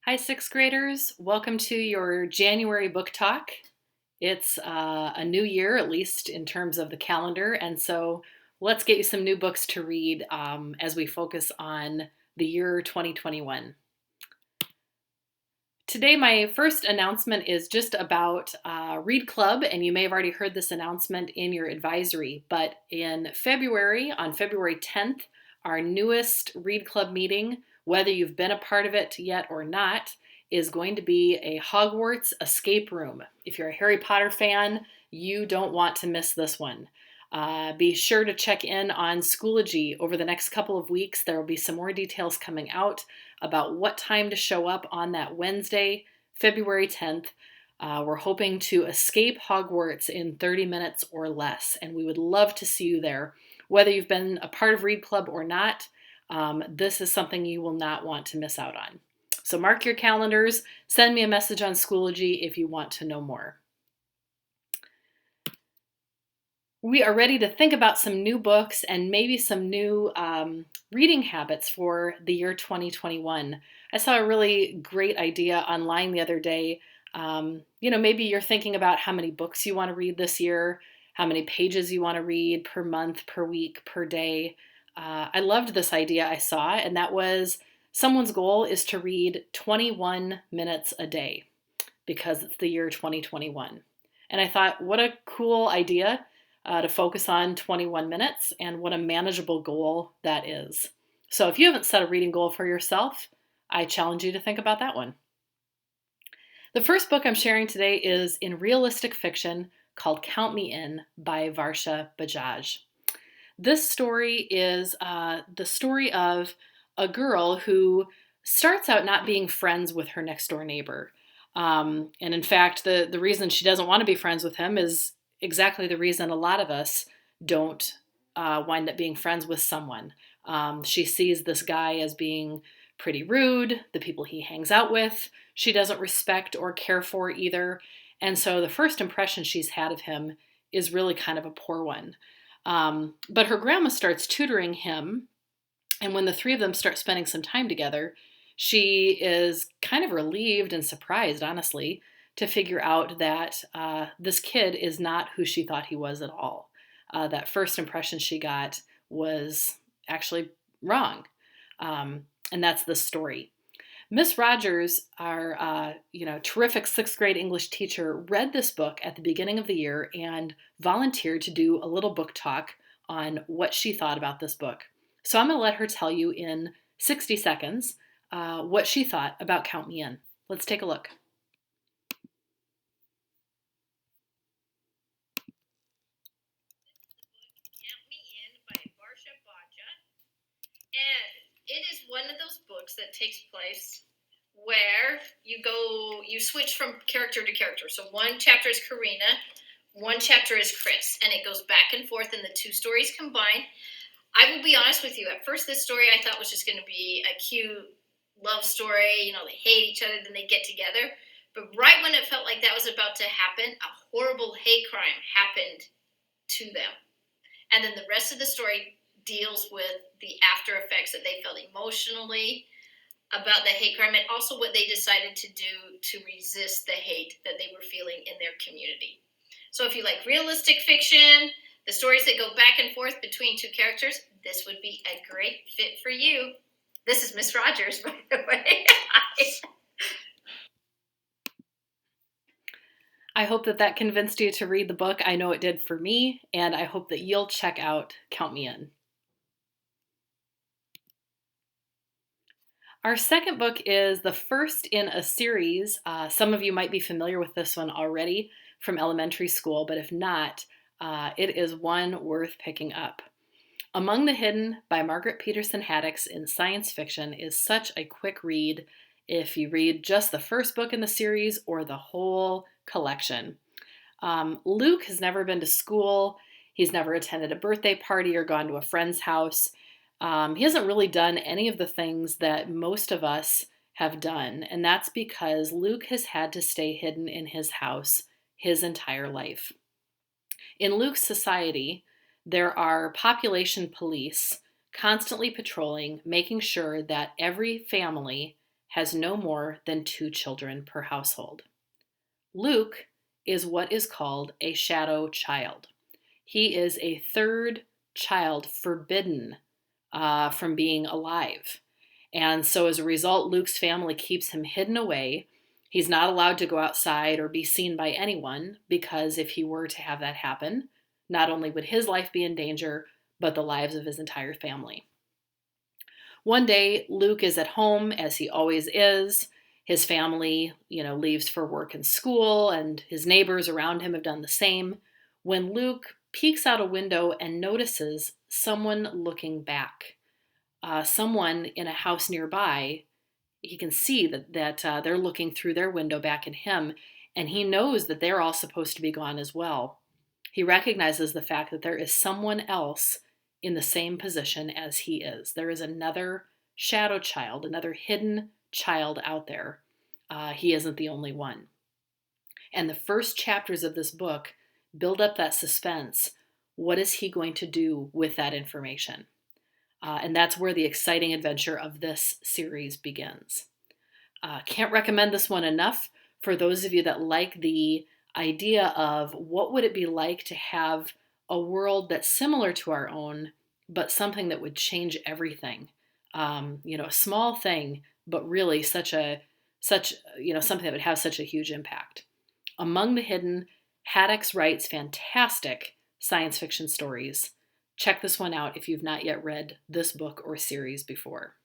Hi, sixth graders. Welcome to your January book talk. It's a new year, at least in terms of the calendar, and so let's get you some new books to read as we focus on the year 2021. Today, my first announcement is just about Read Club, and you may have already heard this announcement in your advisory, but in February, on February 10th, our newest Read Club meeting, whether you've been a part of it yet or not, is going to be a Hogwarts escape room. If you're a Harry Potter fan, you don't want to miss this one. Be sure to check in on Schoology over the next couple of weeks. There will be some more details coming out about what time to show up on that Wednesday, February 10th. We're hoping to escape Hogwarts in 30 minutes or less, and we would love to see you there. Whether you've been a part of Read Club or not, this is something you will not want to miss out on. So mark your calendars, send me a message on Schoology if you want to know more. We are ready to think about some new books and maybe some new reading habits for the year 2021. I saw a really great idea online the other day. Maybe you're thinking about how many books you want to read this year, how many pages you want to read per month, per week, per day. I loved this idea I saw, and that was someone's goal is to read 21 minutes a day because it's the year 2021. And I thought, what a cool idea to focus on 21 minutes, and what a manageable goal that is. So if you haven't set a reading goal for yourself, I challenge you to think about that one. The first book I'm sharing today is in realistic fiction called Count Me In by Varsha Bajaj. This story is the story of a girl who starts out not being friends with her next door neighbor. And in fact, the reason she doesn't want to be friends with him is exactly the reason a lot of us don't wind up being friends with someone. She sees this guy as being pretty rude, the people he hangs out with, she doesn't respect or care for either. And so the first impression she's had of him is really kind of a poor one. But her grandma starts tutoring him, and when the three of them start spending some time together, she is kind of relieved and surprised, honestly, to figure out that this kid is not who she thought he was at all. That first impression she got was actually wrong. And that's the story. Miss Rogers, our terrific sixth grade English teacher, read this book at the beginning of the year and volunteered to do a little book talk on what she thought about this book. So I'm going to let her tell you in 60 seconds what she thought about Count Me In. Let's take a look. Count Me In by Varsha Bajaj. And it is one of those books that takes place where you switch from character to character. So one chapter is Karina, one chapter is Chris, and it goes back and forth, and the two stories combine. I will be honest with you. At first, this story I thought was just going to be a cute love story. They hate each other, then they get together. But right when it felt like that was about to happen, a horrible hate crime happened to them. And then the rest of the story deals with the after effects that they felt emotionally about the hate crime, and also what they decided to do to resist the hate that they were feeling in their community. So if you like realistic fiction, the stories that go back and forth between two characters, this would be a great fit for you. This is Miss Rogers, by the way. I hope that convinced you to read the book. I know it did for me, and I hope that you'll check out Count Me In. Our second book is the first in a series. Some of you might be familiar with this one already from elementary school, but if not, it is one worth picking up. Among the Hidden by Margaret Peterson Haddix in science fiction is such a quick read if you read just the first book in the series or the whole collection. Luke has never been to school. He's never attended a birthday party or gone to a friend's house. He hasn't really done any of the things that most of us have done, and that's because Luke has had to stay hidden in his house his entire life. In Luke's society, there are population police constantly patrolling, making sure that every family has no more than 2 children per household. Luke is what is called a shadow child. He is a third child forbidden from being alive. And so as a result, Luke's family keeps him hidden away. He's not allowed to go outside or be seen by anyone, because if he were to have that happen, not only would his life be in danger, but the lives of his entire family. One day, Luke is at home, as he always is. His family, leaves for work and school, and his neighbors around him have done the same, when Luke peeks out a window and notices someone looking back. Someone in a house nearby, he can see that they're looking through their window back at him, and he knows that they're all supposed to be gone as well. He recognizes the fact that there is someone else in the same position as he is. There is another shadow child, another hidden child out there. He isn't the only one. And the first chapters of this book build up that suspense. What is he going to do with that information? And that's where the exciting adventure of this series begins. Can't recommend this one enough for those of you that like the idea of what would it be like to have a world that's similar to our own, but something that would change everything. A small thing, but really something that would have such a huge impact. Among the Hidden, Haddix writes fantastic science fiction stories. Check this one out if you've not yet read this book or series before.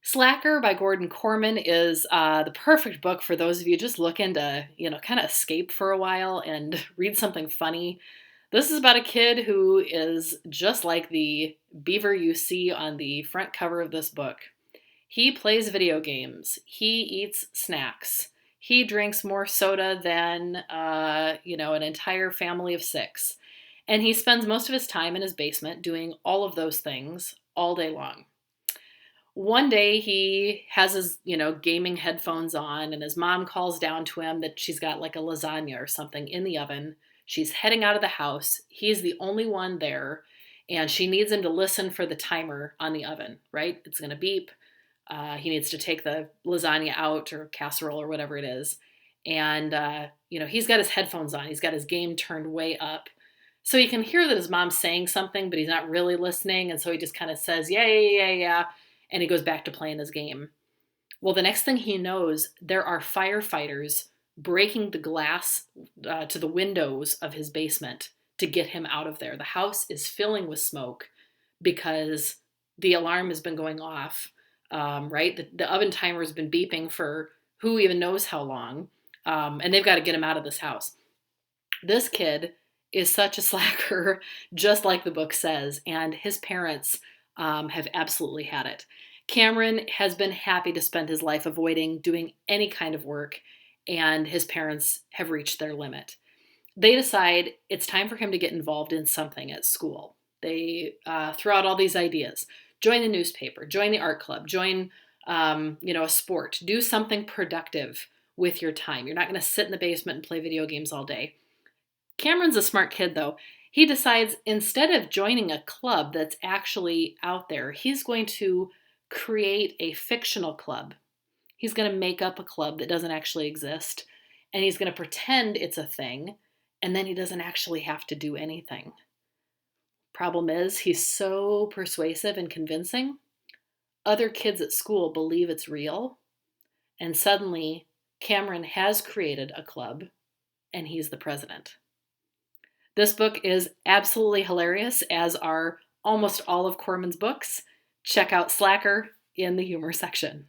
Slacker by Gordon Corman is the perfect book for those of you just looking to, kind of escape for a while and read something funny. This is about a kid who is just like the beaver you see on the front cover of this book. He plays video games. He eats snacks. He drinks more soda than, an entire family of 6. And he spends most of his time in his basement doing all of those things all day long. One day he has his, gaming headphones on, and his mom calls down to him that she's got like a lasagna or something in the oven. She's heading out of the house. He's the only one there, and she needs him to listen for the timer on the oven, right? It's going to beep. He needs to take the lasagna out, or casserole, or whatever it is. And, he's got his headphones on. He's got his game turned way up. So he can hear that his mom's saying something, but he's not really listening. And so he just kind of says, yeah, yeah, yeah, yeah. And he goes back to playing his game. Well, the next thing he knows, there are firefighters breaking the glass to the windows of his basement to get him out of there. The house is filling with smoke because the alarm has been going off, right? The oven timer has been beeping for who even knows how long, and they've got to get him out of this house. This kid is such a slacker, just like the book says, and his parents have absolutely had it. Cameron has been happy to spend his life avoiding doing any kind of work, and his parents have reached their limit. They decide it's time for him to get involved in something at school. They throw out all these ideas. Join the newspaper, join the art club, join a sport. Do something productive with your time. You're not going to sit in the basement and play video games all day. Cameron's a smart kid, though. He decides instead of joining a club that's actually out there, he's going to create a fictional club. He's going to make up a club that doesn't actually exist, and he's going to pretend it's a thing, and then he doesn't actually have to do anything. Problem is, he's so persuasive and convincing, other kids at school believe it's real, and suddenly Cameron has created a club, and he's the president. This book is absolutely hilarious, as are almost all of Corman's books. Check out Slacker in the humor section.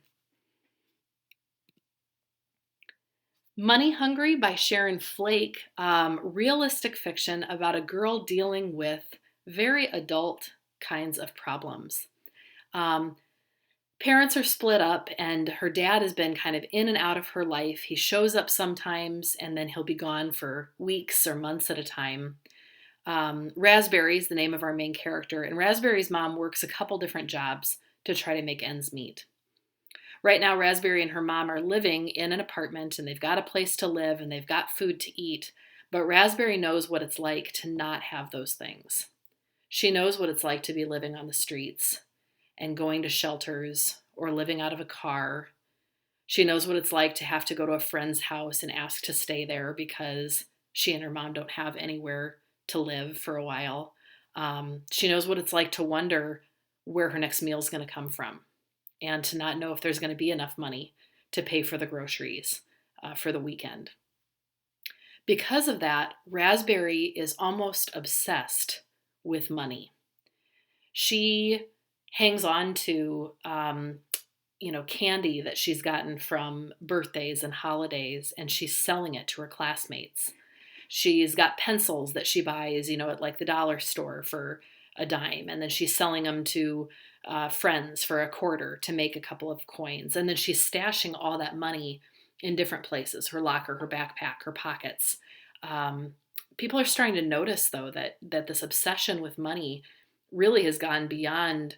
Money Hungry by Sharon Flake, realistic fiction about a girl dealing with very adult kinds of problems. Parents are split up, and her dad has been kind of in and out of her life. He shows up sometimes, and then he'll be gone for weeks or months at a time. Raspberry's the name of our main character, and Raspberry's mom works a couple different jobs to try to make ends meet. Right now, Raspberry and her mom are living in an apartment, and they've got a place to live, and they've got food to eat, but Raspberry knows what it's like to not have those things. She knows what it's like to be living on the streets. and going to shelters or living out of a car. She knows what it's like to have to go to a friend's house and ask to stay there because she and her mom don't have anywhere to live for a while. She knows what it's like to wonder where her next meal is going to come from and to not know if there's going to be enough money to pay for the groceries for the weekend. Because of that, Raspberry is almost obsessed with money. She hangs on to candy that she's gotten from birthdays and holidays, and she's selling it to her classmates. She's got pencils that she buys, at like the dollar store for a dime, and then she's selling them to friends for a quarter to make a couple of coins. And then she's stashing all that money in different places, her locker, her backpack, her pockets. People are starting to notice, though, that this obsession with money really has gone beyond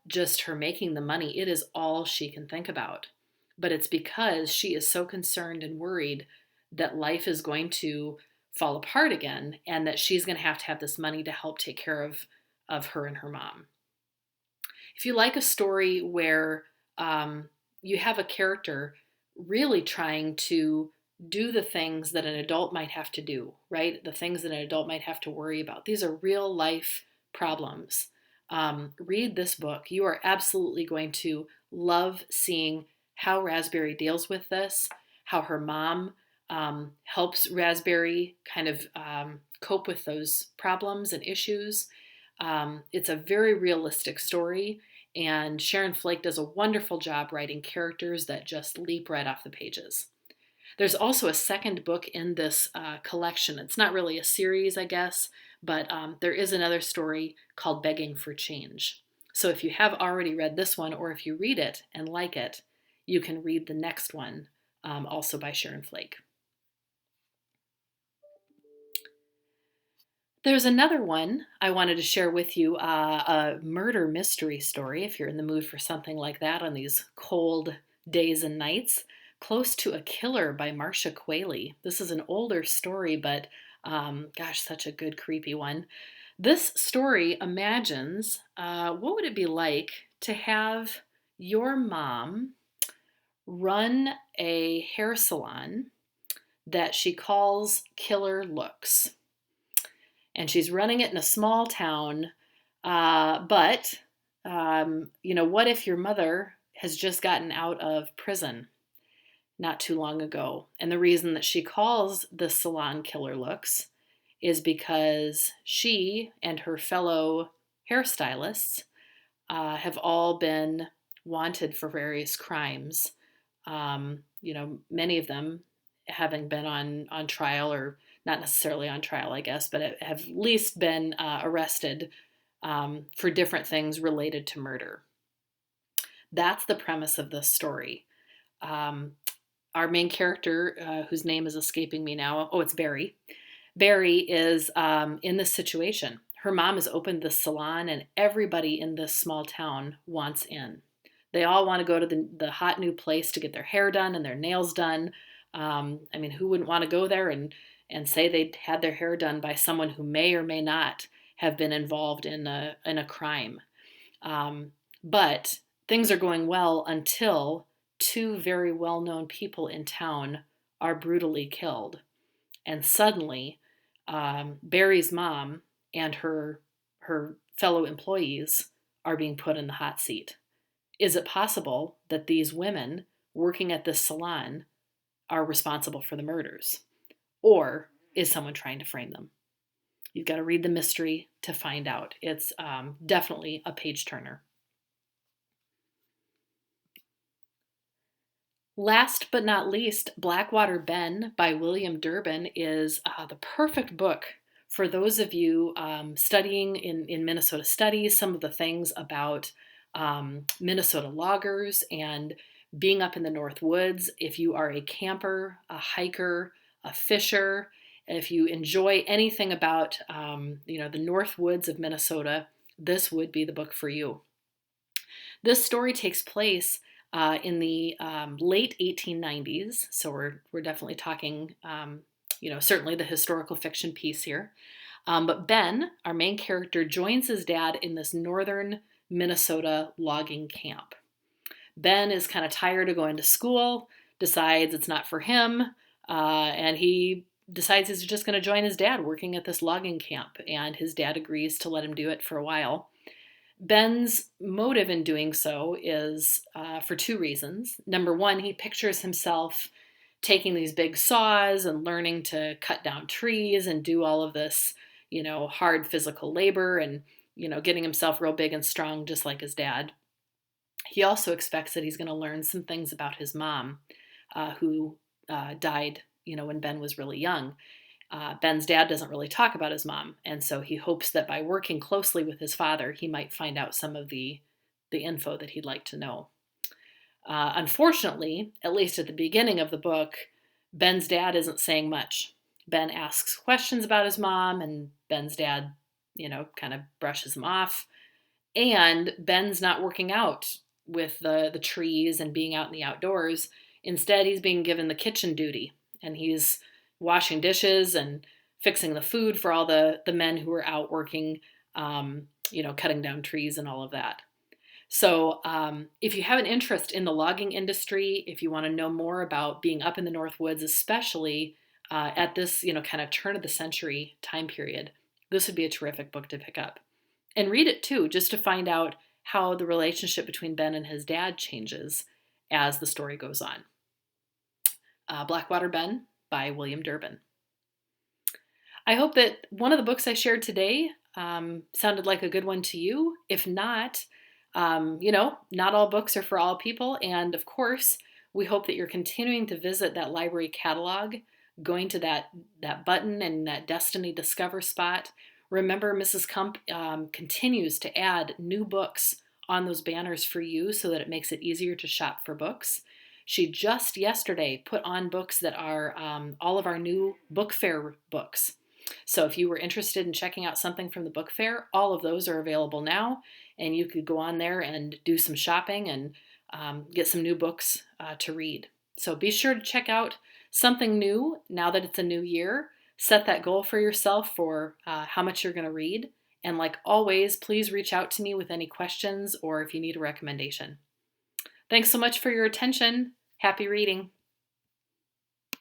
just her making the money. It is all she can think about. But it's because she is so concerned and worried that life is going to fall apart again and that she's going to have this money to help take care of her and her mom. If you like a story where you have a character really trying to do the things that an adult might have to do, right? The things that an adult might have to worry about. These are real life problems. Read this book. You are absolutely going to love seeing how Raspberry deals with this, how her mom helps Raspberry kind of cope with those problems and issues. It's a very realistic story, and Sharon Flake does a wonderful job writing characters that just leap right off the pages. There's also a second book in this collection. It's not really a series, I guess, but there is another story called Begging for Change. So if you have already read this one, or if you read it and like it, you can read the next one, also by Sharon Flake. There's another one I wanted to share with you, a murder mystery story, if you're in the mood for something like that on these cold days and nights. Close to a Killer by Marcia Qualley. This is an older story, but gosh, such a good, creepy one. This story imagines what would it be like to have your mom run a hair salon that she calls Killer Looks. And she's running it in a small town. But what if your mother has just gotten out of prison not too long ago? And the reason that she calls the salon Killer Looks is because she and her fellow hairstylists have all been wanted for various crimes. Many of them having been on trial, or not necessarily on trial, I guess, but have at least been arrested for different things related to murder. That's the premise of this story. Our main character, whose name is escaping me now, it's Barry. Barry is in this situation. Her mom has opened this salon, and everybody in this small town wants in. They all want to go to the hot new place to get their hair done and their nails done. Who wouldn't want to go there and say they'd had their hair done by someone who may or may not have been involved in a crime? But things are going well until two very well-known people in town are brutally killed. And suddenly, Barry's mom and her fellow employees are being put in the hot seat. Is it possible that these women working at this salon are responsible for the murders? Or is someone trying to frame them? You've got to read the mystery to find out. It's definitely a page turner. Last but not least, Blackwater Ben by William Durbin is the perfect book for those of you studying in Minnesota Studies, some of the things about Minnesota loggers and being up in the North Woods. If you are a camper, a hiker, a fisher, if you enjoy anything about the North Woods of Minnesota, this would be the book for you. This story takes place in the late 1890s, so we're definitely talking certainly the historical fiction piece here. But Ben, our main character, joins his dad in this northern Minnesota logging camp. Ben is kind of tired of going to school, decides it's not for him, and he decides he's just going to join his dad working at this logging camp. And his dad agrees to let him do it for a while. Ben's motive in doing so is for two reasons. Number one, he pictures himself taking these big saws and learning to cut down trees and do all of this, hard physical labor and, getting himself real big and strong, just like his dad. He also expects that he's going to learn some things about his mom, who died, when Ben was really young. Ben's dad doesn't really talk about his mom, and so he hopes that by working closely with his father, he might find out some of the info that he'd like to know. Unfortunately, at least at the beginning of the book, Ben's dad isn't saying much. Ben asks questions about his mom, and Ben's dad, kind of brushes him off. And Ben's not working out with the trees and being out in the outdoors. Instead, he's being given the kitchen duty, and he's washing dishes and fixing the food for all the men who are out working, cutting down trees and all of that. So if you have an interest in the logging industry, if you want to know more about being up in the North Woods, especially at this, kind of turn of the century time period, this would be a terrific book to pick up. And read it too, just to find out how the relationship between Ben and his dad changes as the story goes on. Blackwater Ben by William Durbin. I hope that one of the books I shared today sounded like a good one to you. If not, not all books are for all people. And of course, we hope that you're continuing to visit that library catalog, going to that button and that Destiny Discover spot. Remember, Mrs. Kump continues to add new books on those banners for you so that it makes it easier to shop for books. She just yesterday put on books that are all of our new book fair books. So if you were interested in checking out something from the book fair, all of those are available now, and you could go on there and do some shopping and get some new books to read. So be sure to check out something new now that it's a new year. Set that goal for yourself for how much you're going to read. And like always, please reach out to me with any questions or if you need a recommendation. Thanks so much for your attention. Happy reading.